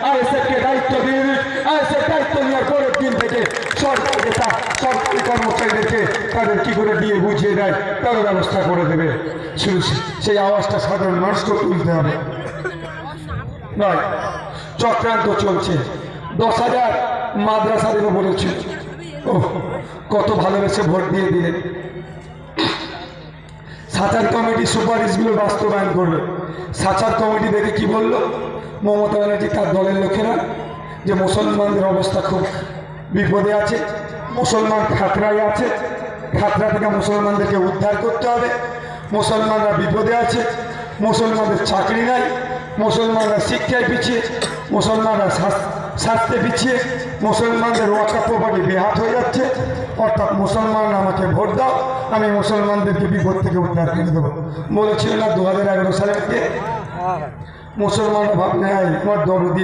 আইএসএফকে দায়িত্ব দিয়ে দিন। আইএসএফ দায়িত্ব নেওয়ার পরের দিন থেকে সরকারি কর্মচারীদেরকে তাদের কি করে দিয়ে বুঝিয়ে দেয় তার ব্যবস্থা করে দেবে। সেই আওয়াজটা সাধারণ মানুষকে তুলতে হবে। নয়, চক্রান্ত চলছে। 10,000 মাদ্রাসা দেবো বলেছিল। ও কত ভালোবেসে ভোট দিয়ে দিলেন। সাচার কমিটি সুপারিশগুলো বাস্তবায়ন করবে। সাচার কমিটি দেখে কি বলল মমতা ব্যানার্জি তার দলের লোকেরা, যে মুসলমানদের অবস্থা খুব বিপদে আছে, মুসলমান খাতরায় আছে, খাতরা থেকে মুসলমানদেরকে উদ্ধার করতে হবে, মুসলমানরা বিপদে আছে, মুসলমানদের চাকরি নাই, মুসলমানরা শিক্ষায় পিছিয়ে, মুসলমানরা স্বাস্থ্যে পিছিয়ে, মুসলমানদের ওয়াকফ প্রপার্টি বেহাত হয়ে যাচ্ছে। অর্থাৎ মুসলমানরা আমাকে ভোট দাও, আমি মুসলমানদেরকে বিপদ থেকে উদ্ধার করে দেবো বলেছিল না 2011 সালের দিকে। মুসলমানরা ভাবনা আমার দরদি